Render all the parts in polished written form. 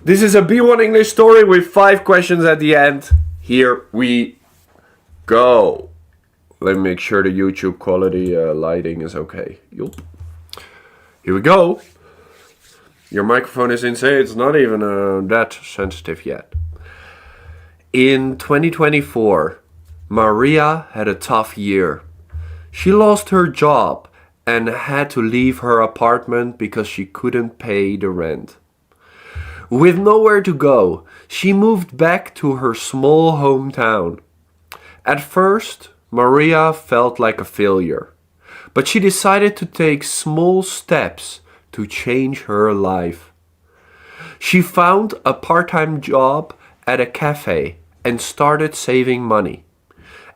This is a B1 English story with 5 questions at the end. Here we go. Let me make sure the YouTube quality lighting is okay. Yup. Here we go. Your microphone is insane. It's not even that sensitive yet. In 2024, Maria had a tough year. She lost her job and had to leave her apartment because she couldn't pay the rent. With nowhere to go, she moved back to her small hometown. At first, Maria felt like a failure, but she decided to take small steps to change her life. She found a part-time job at a café and started saving money.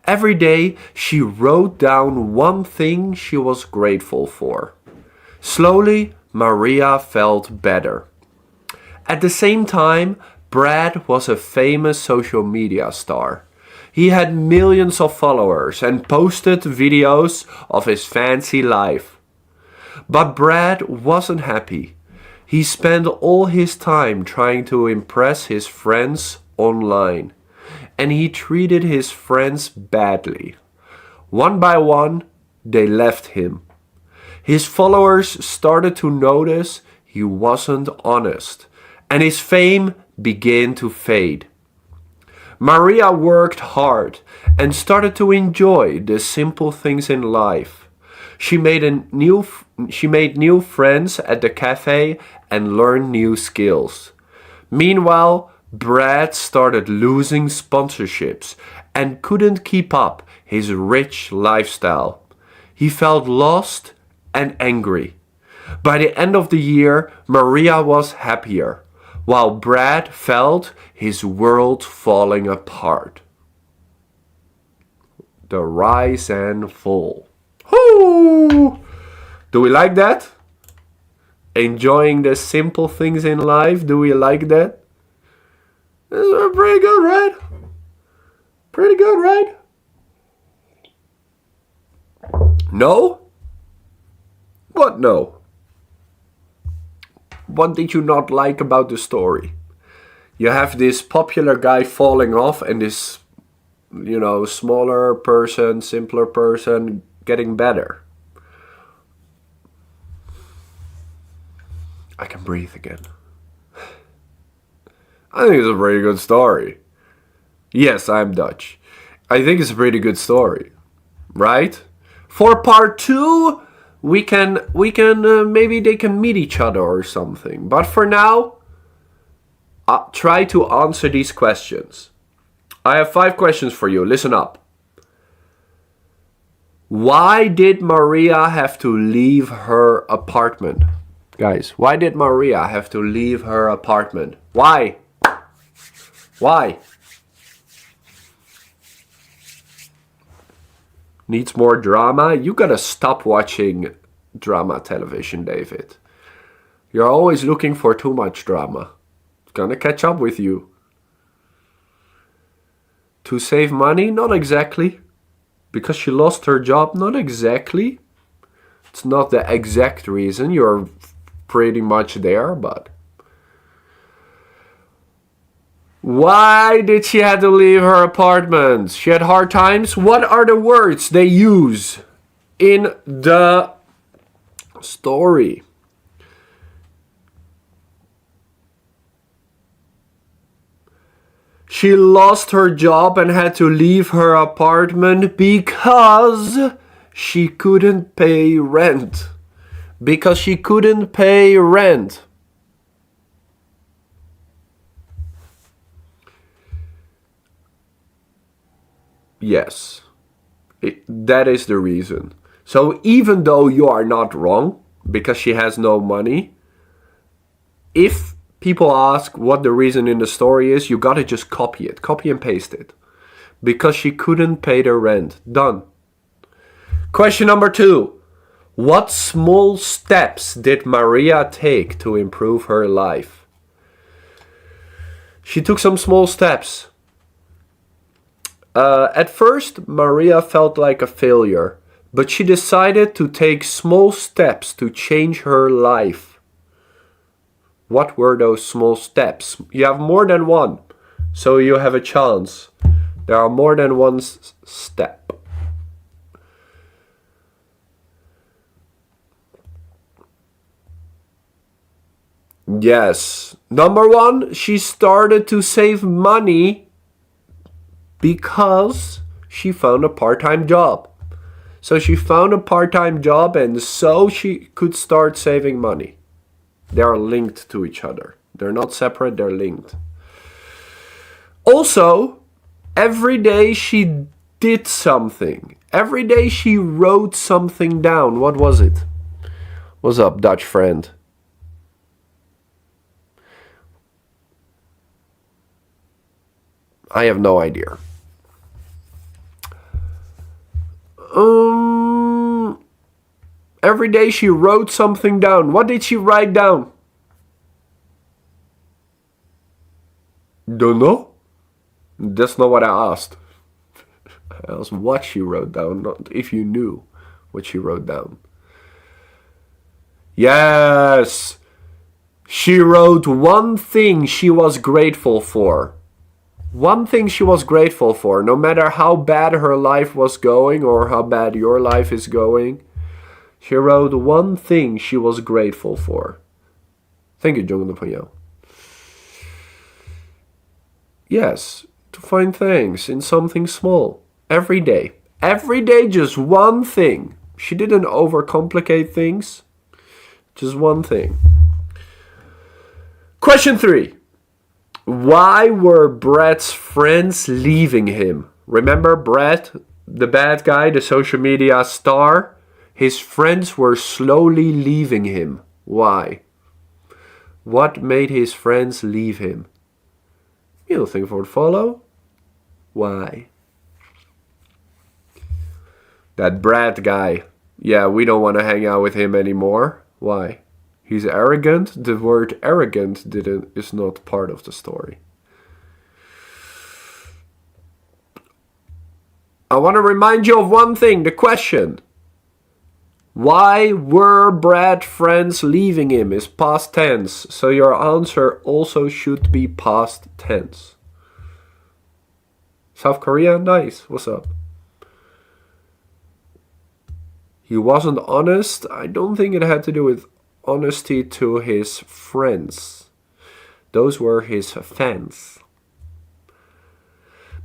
Every day, she wrote down one thing she was grateful for. Slowly, Maria felt better. At the same time, Brad was a famous social media star. He had millions of followers and posted videos of his fancy life. But Brad wasn't happy. He spent all his time trying to impress his friends online, and he treated his friends badly. One by one, they left him. His followers started to notice he wasn't honest, and his fame began to fade. Maria worked hard and started to enjoy the simple things in life. She made new friends at the cafe and learned new skills. Meanwhile, Brad started losing sponsorships and couldn't keep up his rich lifestyle. He felt lost and angry. By the end of the year, Maria was happier, while Brad felt his world falling apart. The rise and fall. Whoo! Do we like that? Enjoying the simple things in life, do we like that? Pretty good, right? Pretty good, right? No? What no? What did you not like about the story? You have this popular guy falling off and this, smaller person, simpler person getting better. I can breathe again. I think it's a pretty good story. Yes, I'm Dutch. I think it's a pretty good story. Right? For part 2... We can maybe they can meet each other or something. But for now, try to answer these questions. I have 5 questions for you. Listen up. Why did Maria have to leave her apartment? Guys, why did Maria have to leave her apartment? Why? Why? Needs more drama? You gotta stop watching drama television, David. You're always looking for too much drama. It's gonna catch up with you. To save money? Not exactly. Because she lost her job? Not exactly. It's not the exact reason. You're pretty much there, but... Why did she have to leave her apartment? She had hard times. What are the words they use in the story? She lost her job and had to leave her apartment because she couldn't pay rent. Because she couldn't pay rent. Yes, that is the reason. So even though you are not wrong, because she has no money, if people ask what the reason in the story is, you gotta just copy it. Copy and paste it. Because she couldn't pay the rent. Done. Question number 2. What small steps did Maria take to improve her life? She took some small steps. At first, Maria felt like a failure, but she decided to take small steps to change her life. What were those small steps? You have more than one, so you have a chance. There are more than one step. Yes. Number one, she started to save money because she found a part-time job. So she found a part-time job and so she could start saving money. They are linked to each other. They're not separate, they're linked. Also, every day she did something. Every day she wrote something down. What was it? What's up, Dutch friend? I have no idea. Every day she wrote something down. What did she write down? Don't know. That's not what I asked. I asked what she wrote down, not if you knew what she wrote down. Yes! She wrote one thing she was grateful for. One thing she was grateful for, no matter how bad her life was going or how bad your life is going. She wrote one thing she was grateful for. Thank you, Jonathan. Yes, to find thanks in something small. Every day. Every day, just one thing. She didn't overcomplicate things. Just one thing. Question 3. Why were Brad's friends leaving him? Remember Brad, the bad guy, the social media star? His friends were slowly leaving him. Why? What made his friends leave him? You don't think it would follow? Why? That Brad guy. Yeah, we don't want to hang out with him anymore. Why? He's arrogant. The word arrogant is not part of the story. I want to remind you of one thing, the question. Why were Brad's friends leaving him is past tense, so your answer also should be past tense. South Korea, nice, what's up? He wasn't honest. I don't think it had to do with honesty to his friends. Those were his fans.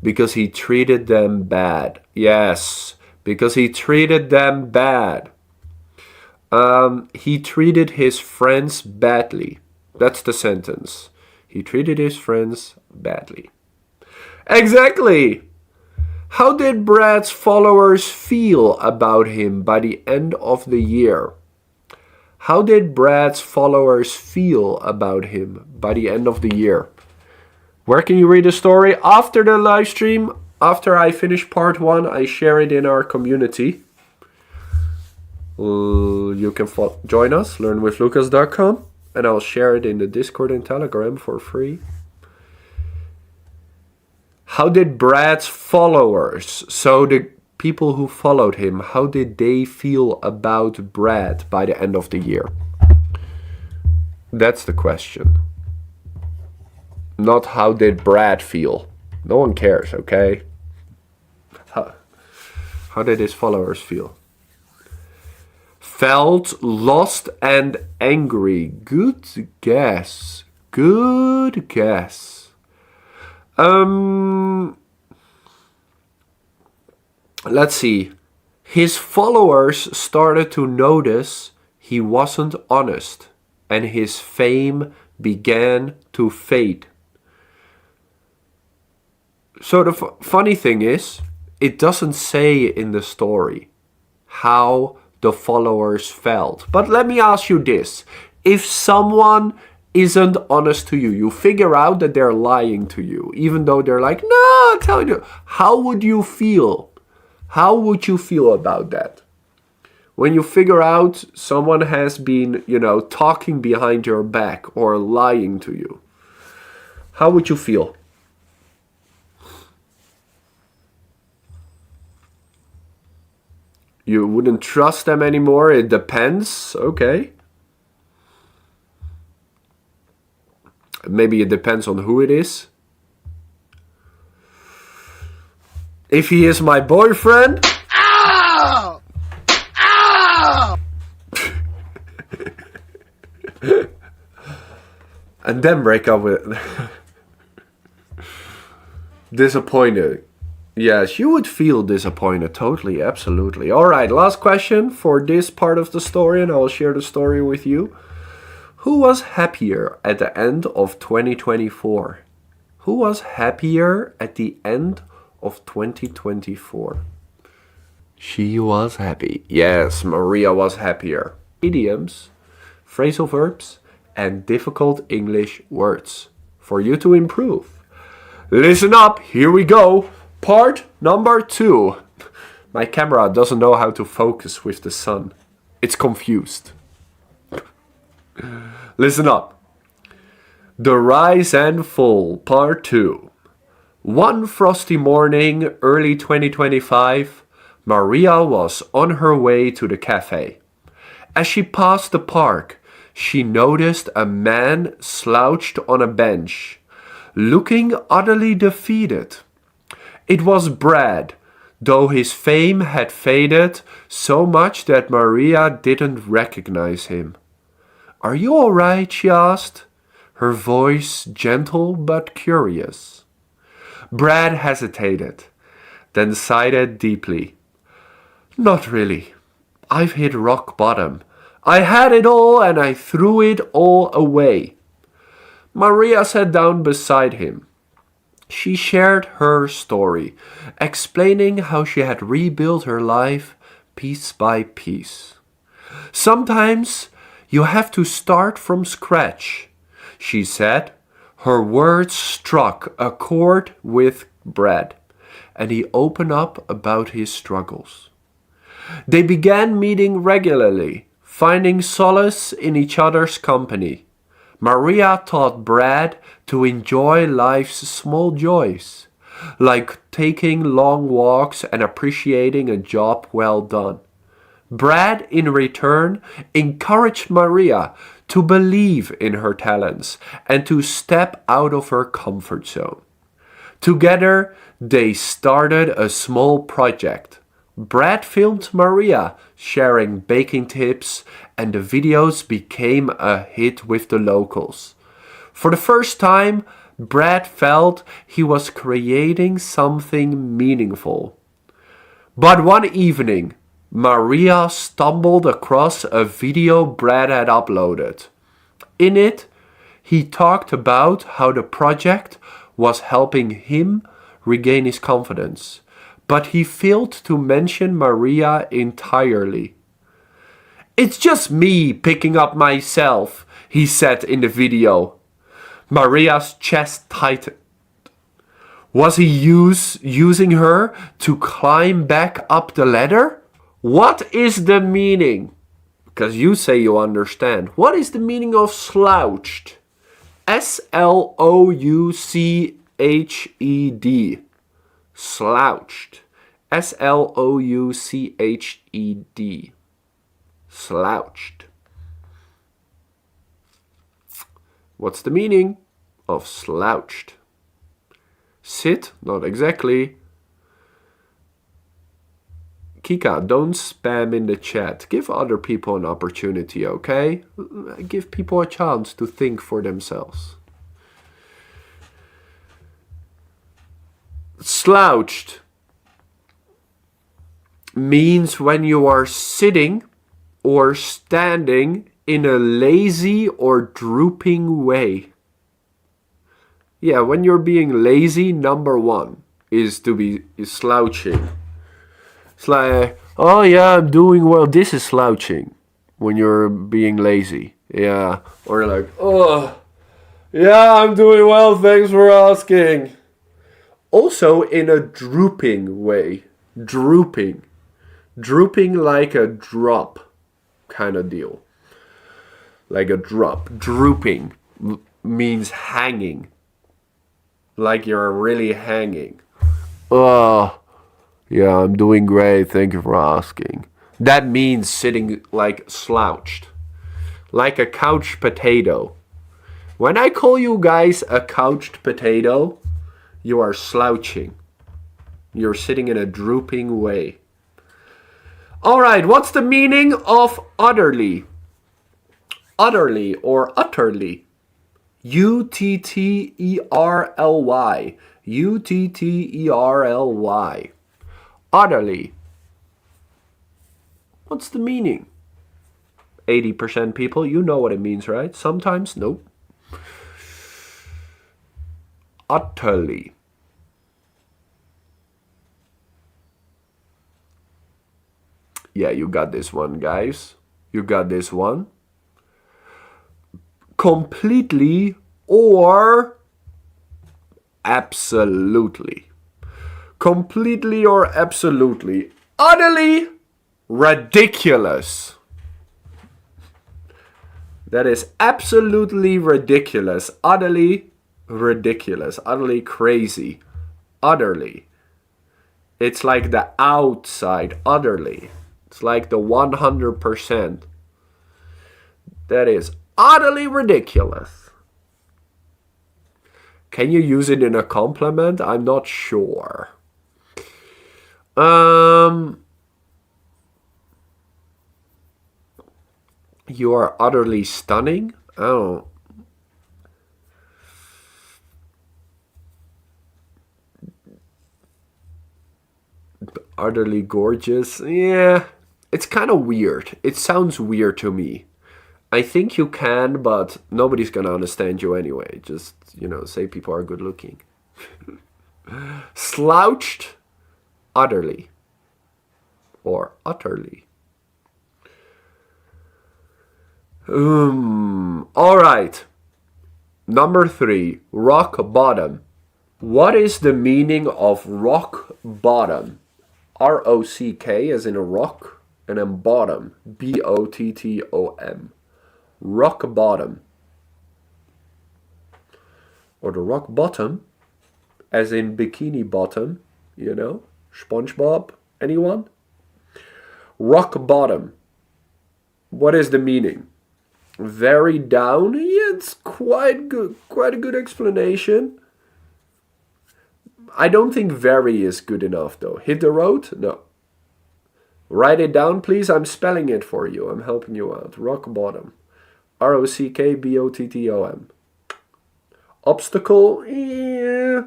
Because he treated them bad. Yes, because he treated them bad. He treated his friends badly. That's the sentence. He treated his friends badly. Exactly! How did Brad's followers feel about him by the end of the year? How did Brad's followers feel about him by the end of the year? Where can you read the story? After the live stream, after I finish part 1, I share it in our community. You can join us, learnwithlucas.com, and I'll share it in the Discord and Telegram for free. How did Brad's followers, so the people who followed him, how did they feel about Brad by the end of the year? That's the question. Not how did Brad feel. No one cares, okay? How did his followers feel? Felt lost and angry. Good guess. Good guess. Let's see. His followers started to notice he wasn't honest, and his fame began to fade. So the funny thing is, it doesn't say in the story how the followers felt. But let me ask you this. If someone isn't honest to you, you figure out that they're lying to you, even though they're like, no, I'm telling you, how would you feel? How would you feel about that? When you figure out someone has been, talking behind your back or lying to you, how would you feel? You wouldn't trust them anymore? It depends. Okay. Maybe it depends on who it is. If he is my boyfriend... Ow! Ow! And then break up with... Disappointed. Yes, you would feel disappointed. Totally, absolutely. Alright, last question for this part of the story, and I will share the story with you. Who was happier at the end of 2024? Who was happier at the end of 2024? She was happy. Yes, Maria was happier. Idioms, phrasal verbs, and difficult English words for you to improve. Listen up, here we go. Part number 2. My camera doesn't know how to focus with the sun. It's confused. Listen up. The Rise and Fall, Part 2. One frosty morning, early 2025, Maria was on her way to the café. As she passed the park, she noticed a man slouched on a bench, looking utterly defeated. It was Brad, though his fame had faded so much that Maria didn't recognize him. "Are you all right?" she asked, her voice gentle but curious. Brad hesitated, then sighed deeply. "Not really. I've hit rock bottom. I had it all and I threw it all away." Maria sat down beside him. She shared her story, explaining how she had rebuilt her life piece by piece. "Sometimes you have to start from scratch," she said. Her words struck a chord with Brad, and he opened up about his struggles. They began meeting regularly, finding solace in each other's company. Maria taught Brad to enjoy life's small joys, like taking long walks and appreciating a job well done. Brad, in return, encouraged Maria to believe in her talents and to step out of her comfort zone. Together, they started a small project. Brad filmed Maria sharing baking tips, and the videos became a hit with the locals. For the first time, Brad felt he was creating something meaningful. But one evening, Maria stumbled across a video Brad had uploaded. In it, he talked about how the project was helping him regain his confidence, but he failed to mention Maria entirely. "It's just me picking up myself," he said in the video. Maria's chest tightened. Was he using her to climb back up the ladder? What is the meaning? Because you say you understand. What is the meaning of slouched? S-L-O-U-C-H-E-D. Slouched. S-L-O-U-C-H-E-D. Slouched. What's the meaning of slouched? Sit? Not exactly. Kika, don't spam in the chat. Give other people an opportunity, okay? Give people a chance to think for themselves. Slouched means when you are sitting or standing in a lazy or drooping way. Yeah, when you're being lazy, number one is to be slouching. It's like, oh yeah, I'm doing well. This is slouching when you're being lazy. Yeah, or like, oh, yeah, I'm doing well. Thanks for asking. Also in a drooping way. Drooping. Drooping like a drop kind of deal. Like a drop. Drooping means hanging. Like you're really hanging. Oh, yeah, I'm doing great. Thank you for asking. That means sitting like slouched. Like a couch potato. When I call you guys a couched potato, you are slouching. You're sitting in a drooping way. All right, what's the meaning of utterly? Utterly or utterly. U-T-T-E-R-L-Y. U-T-T-E-R-L-Y. Utterly. What's the meaning? 80% people, you know what it means, right? Sometimes, nope. Utterly. Yeah, you got this one, guys. You got this one. Completely or absolutely. Completely or absolutely. Utterly ridiculous. That is absolutely ridiculous. Utterly ridiculous. Utterly crazy. Utterly. It's like the outside. Utterly. It's like the 100%. That is utterly ridiculous. Can you use it in a compliment? I'm not sure. You are utterly stunning. Oh. Utterly gorgeous. Yeah. It's kind of weird. It sounds weird to me. I think you can, but nobody's gonna understand you anyway. Just, say people are good looking. Slouched, utterly. Or utterly. All right. Number 3, rock bottom. What is the meaning of rock bottom? R-O-C-K as in a rock, and then bottom. B-O-T-T-O-M. Rock bottom. Or the rock bottom, as in bikini bottom, SpongeBob, anyone? Rock bottom. What is the meaning? Very down? Yeah, it's quite good. Quite a good explanation. I don't think very is good enough though. Hit the road? No. Write it down, please. I'm spelling it for you. I'm helping you out. Rock bottom. R-O-C-K-B-O-T-T-O-M. Obstacle? Yeah.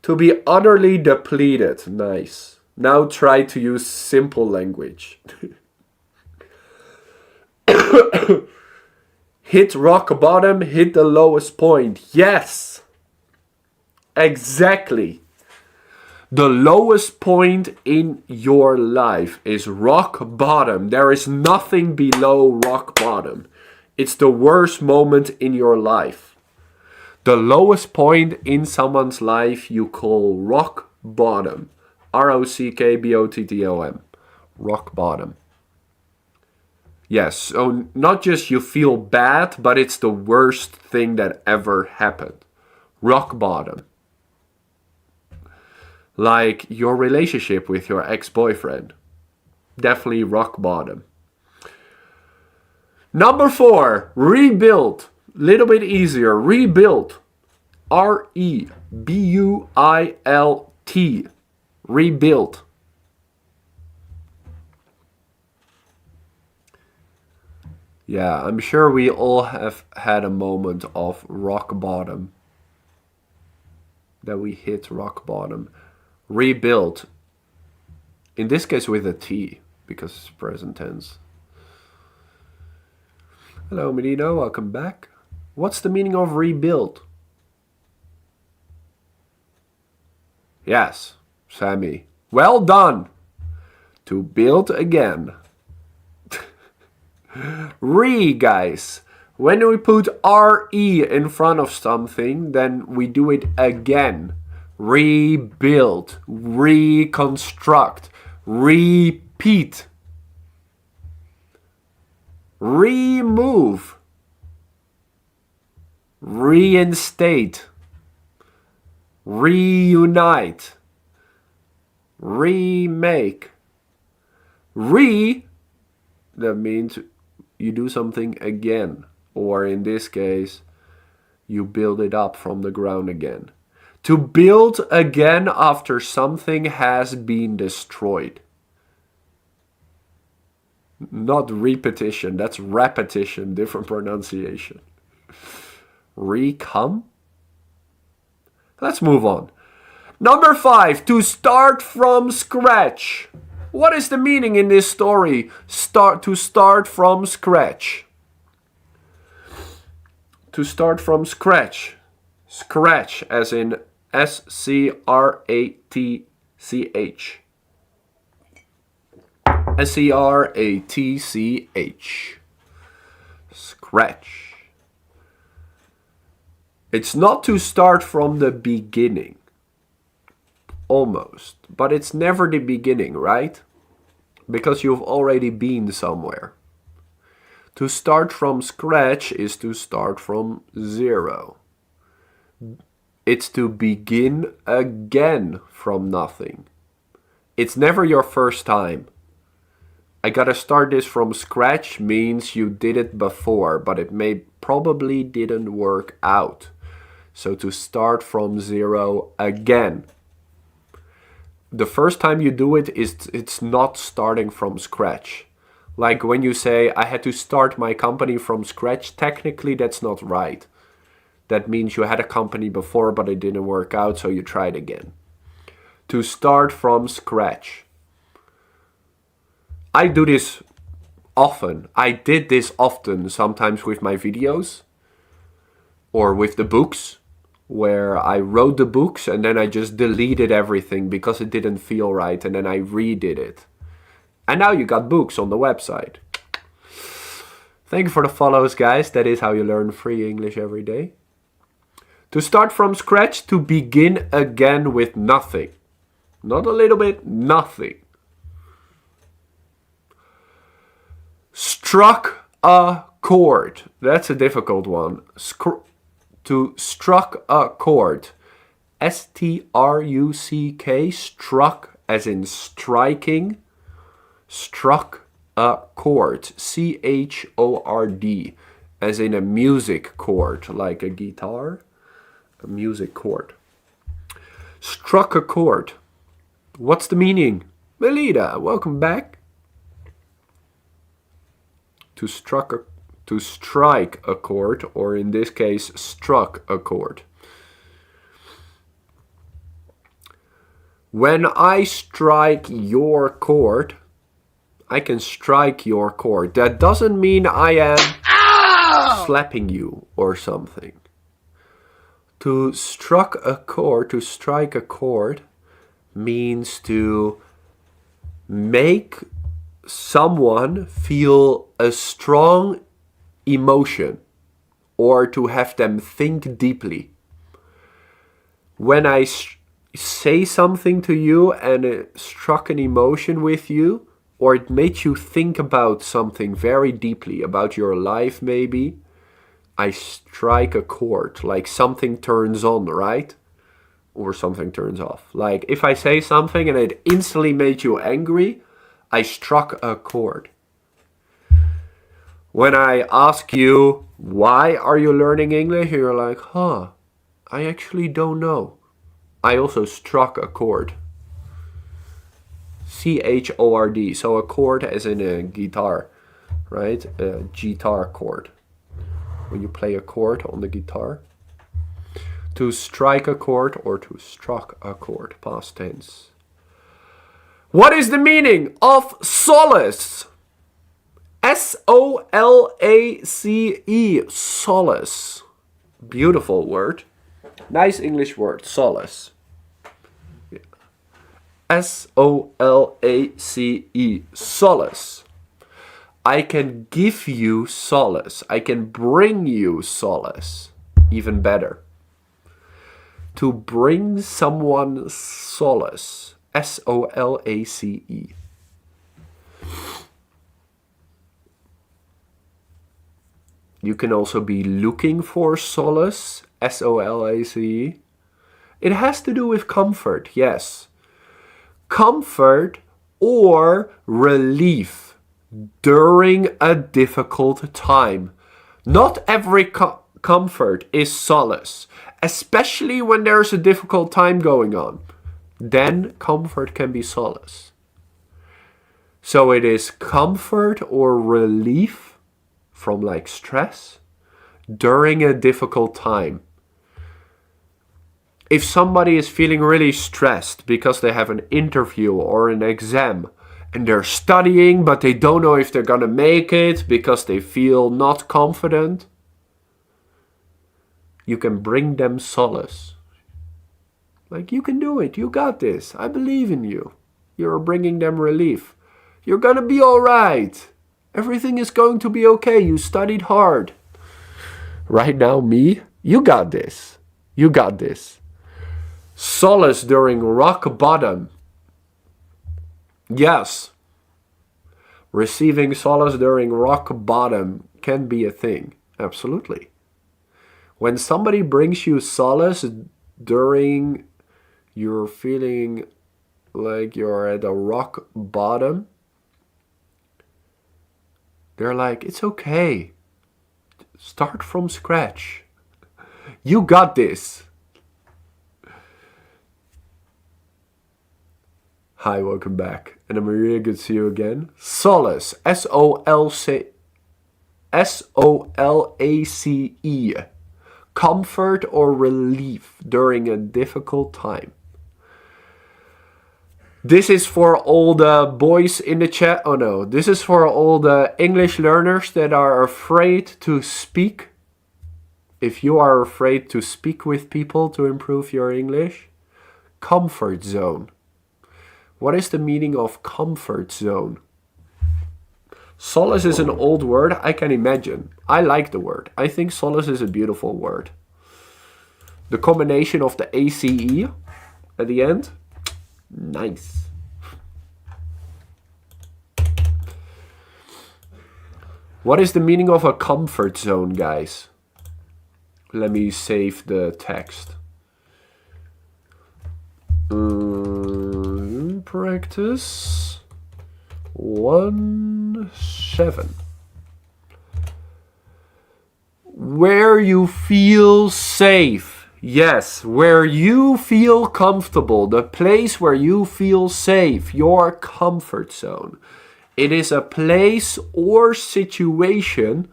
To be utterly depleted. Nice. Now try to use simple language. Hit rock bottom, hit the lowest point. Yes. Exactly. The lowest point in your life is rock bottom. There is nothing below rock bottom. It's the worst moment in your life. The lowest point in someone's life you call rock bottom. R-O-C-K-B-O-T-T-O-M. Rock bottom. Yes, so not just you feel bad, but it's the worst thing that ever happened. Rock bottom. Like your relationship with your ex-boyfriend. Definitely rock bottom. Number 4, rebuild. Little bit easier. Rebuild. R-E-B-U-I-L-T. Rebuild. Yeah, I'm sure we all have had a moment of rock bottom. That we hit rock bottom. Rebuild. In this case with a T, because it's present tense. Hello, Medina. Welcome back. What's the meaning of rebuild? Yes, Sammy. Well done. To build again. Guys. When we put R-E in front of something, then we do it again. Rebuild. Reconstruct. Repeat. Remove. Reinstate. Reunite. Remake. That means you do something again. Or in this case, You build it up from the ground again. To build again after something has been destroyed. Not repetition, that's repetition, different pronunciation. Recome? Let's move on. Number 5, to start from scratch. What is the meaning in this story? To start from scratch. To start from scratch. Scratch as in S-C-R-A-T-C-H. S-C-R-A-T-C-H. Scratch. It's not to start from the beginning. Almost. But it's never the beginning, right? Because you've already been somewhere. To start from scratch is to start from zero. It's to begin again from nothing. It's never your first time. I gotta start this from scratch means you did it before, but it probably didn't work out. So to start from zero again. The first time you do it, it's not starting from scratch. Like when you say, I had to start my company from scratch, technically that's not right. That means you had a company before, but it didn't work out, so you tried again. To start from scratch. I do this often. I did this often, sometimes with my videos or with the books, where I wrote the books and then I just deleted everything because it didn't feel right, and then I redid it. And now you got books on the website. Thank you for the follows, guys. That is how you learn free English every day. To start from scratch, to begin again with nothing. Not a little bit, nothing. Struck a chord. That's a difficult one. To struck a chord. S-T-R-U-C-K. Struck as in striking. Struck a chord. C-H-O-R-D. As in a music chord. Like a guitar. A music chord. Struck a chord. What's the meaning? Melida, welcome back. To strike a chord, or in this case, struck a chord. When I strike your chord, I can strike your chord. That doesn't mean I am slapping you or something. To strike a chord means to make someone feel a strong emotion or to have them think deeply. When I say something to you and it struck an emotion with you, or it made you think about something very deeply, about your life maybe, I strike a chord, like something turns on, right? Or something turns off. Like if I say something and it instantly made you angry, I struck a chord. When I ask you, why are you learning English? You're like, I actually don't know. I also struck a chord. C-H-O-R-D. So a chord as in a guitar, right? A guitar chord. When you play a chord on the guitar. To strike a chord or to struck a chord, past tense. What is the meaning of solace? S-O-L-A-C-E, solace. Beautiful word. Nice English word, solace. Yeah. S-O-L-A-C-E, solace. I can give you solace. I can bring you solace. Even better. To bring someone solace. S-O-L-A-C-E. You can also be looking for solace. S-O-L-A-C-E. It has to do with comfort, yes. Comfort or relief during a difficult time. Not every comfort is solace, especially when there's a difficult time going on. Then comfort can be solace. So it is comfort or relief from like stress during a difficult time. If somebody is feeling really stressed because they have an interview or an exam and they're studying but they don't know if they're gonna make it because they feel not confident, you can bring them solace. Like, you can do it, you got this, I believe in you. You're bringing them relief. You're gonna be alright. Everything is going to be okay, you studied hard. Right now, me, you got this. You got this. Solace during rock bottom. Yes. Receiving solace during rock bottom can be a thing. Absolutely. When somebody brings you solace during you're feeling like you're at a rock bottom, they're like, it's okay. Start from scratch. You got this. Hi, welcome back. And I'm really good to see you again. Solace. S-O-L-A-C-E. Comfort or relief during a difficult time. This is for all the boys in the chat. Oh no, this is for all the English learners that are afraid to speak. If you are afraid to speak with people to improve your English, comfort zone. What is the meaning of comfort zone? Solace is an old word, I can imagine. I like the word. I think solace is a beautiful word. The combination of the ACE at the end, nice. What is the meaning of a comfort zone, guys? Let me save the text. Practice 1-7. Where you feel safe. Yes, where you feel comfortable. The place where you feel safe. Your comfort zone. It is a place or situation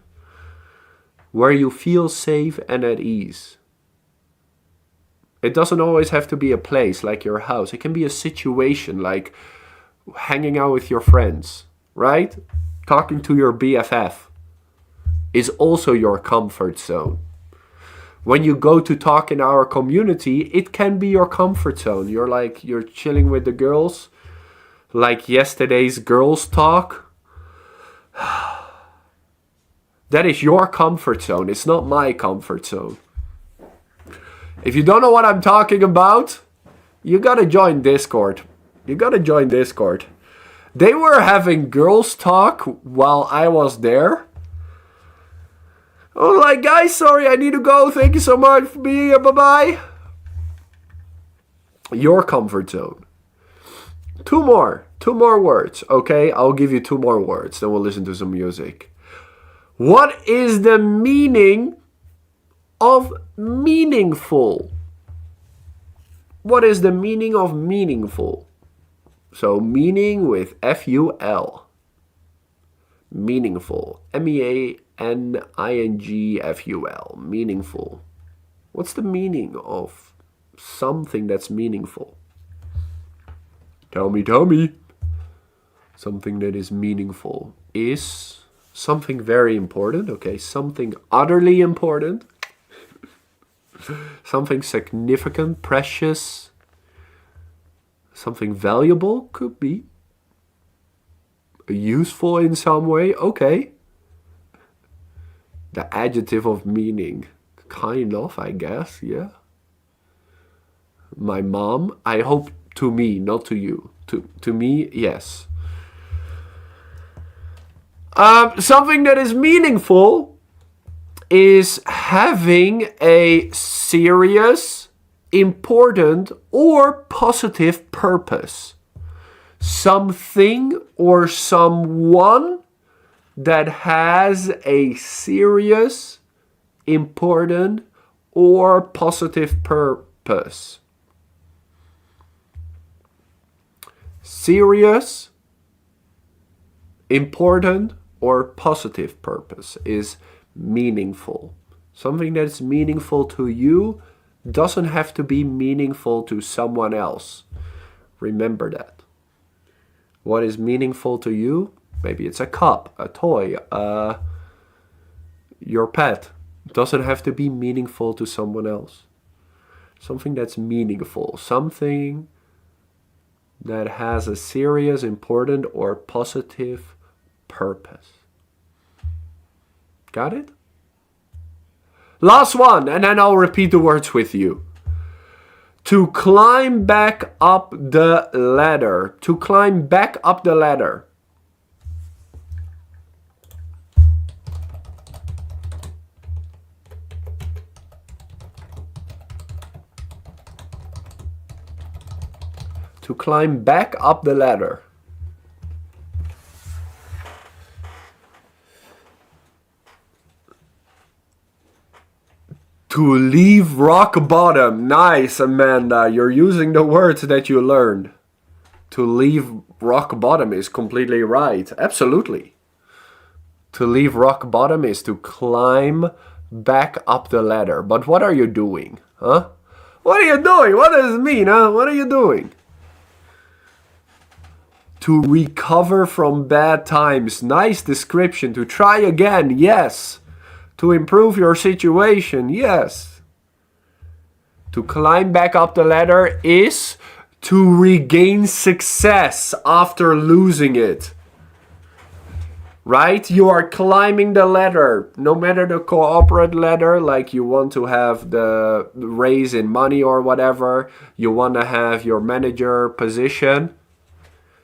where you feel safe and at ease. It doesn't always have to be a place like your house. It can be a situation like hanging out with your friends, right? Talking to your BFF is also your comfort zone. When you go to talk in our community, it can be your comfort zone. You're chilling with the girls, like yesterday's girls talk. That is your comfort zone. It's not my comfort zone. If you don't know what I'm talking about, you gotta join Discord. You gotta join Discord. They were having girls talk while I was there. I was like, guys, sorry, I need to go. Thank you so much for being here. Bye-bye. Your comfort zone. Two more words, okay? I'll give you 2 more words, then we'll listen to some music. What is the meaning of meaningful? What is the meaning of meaningful? So meaning with F-U-L. Meaningful. M-E-A-N-I-N-G-F-U-L. Meaningful. What's the meaning of something that's meaningful? Tell me. Something that is meaningful is something very important, okay? Something utterly important. Something significant, precious. Something valuable, could be. Useful in some way, okay. The adjective of meaning, kind of, I guess, yeah. My mom, I hope to me, not to you. To me, yes. Something that is meaningful is having a serious, important, or positive purpose. Something or someone that has a serious, important, or positive purpose. Serious, important, or positive purpose is meaningful. Something that's meaningful to you doesn't have to be meaningful to someone else. Remember that. What is meaningful to you? Maybe it's a cup, a toy, your pet. It doesn't have to be meaningful to someone else. Something that's meaningful. Something that has a serious, important, or positive purpose. Got it? Last one, and then I'll repeat the words with you. To climb back up the ladder. To climb back up the ladder. To climb back up the ladder. To leave rock bottom. Nice, Amanda. You're using the words that you learned. To leave rock bottom is completely right. Absolutely. To leave rock bottom is to climb back up the ladder. But what are you doing? Huh? What are you doing? What does it mean? Huh? What are you doing? To recover from bad times. Nice description. To try again. Yes. To improve your situation. Yes. To climb back up the ladder is to regain success after losing it. Right? You are climbing the ladder. No matter the corporate ladder, like you want to have the raise in money or whatever. You want to have your manager position.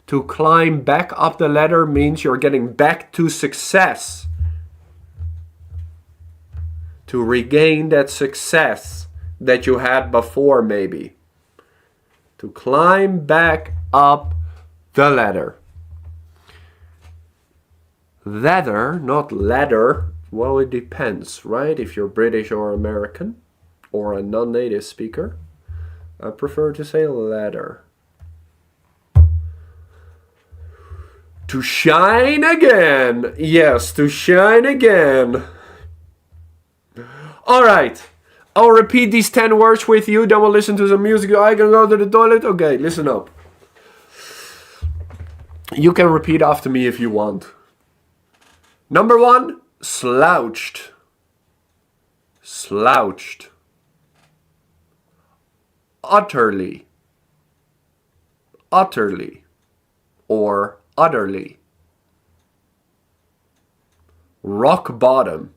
To climb back up the ladder means you're getting back to success. To regain that success that you had before, maybe. To climb back up the ladder. Ladder, not ladder. Well, it depends, right? If you're British or American or a non-native speaker, I prefer to say ladder. To shine again. Yes, to shine again. Alright, I'll repeat these 10 words with you, then we'll listen to some music. I can go to the toilet? Okay, listen up. You can repeat after me if you want. Number 1, slouched. Slouched. Utterly. Utterly. Or utterly. Rock bottom.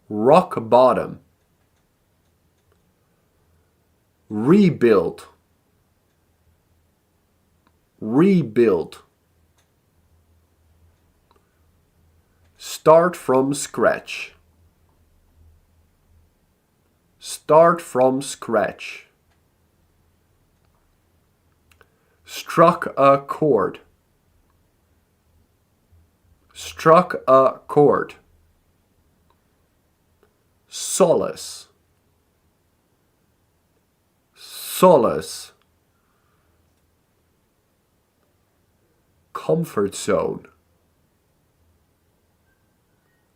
Rock bottom. Rebuild. Rebuild. Start from scratch. Start from scratch. Struck a chord. Struck a chord. Solace. Solace. Comfort zone.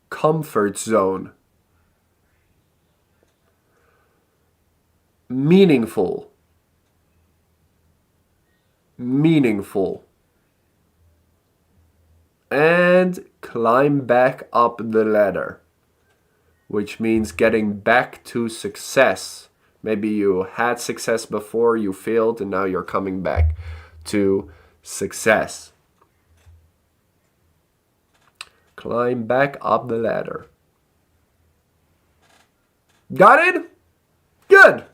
Comfort zone. Meaningful. Meaningful. And climb back up the ladder, which means getting back to success. Maybe you had success before, you failed, and now you're coming back to success. Climb back up the ladder. Got it? Good.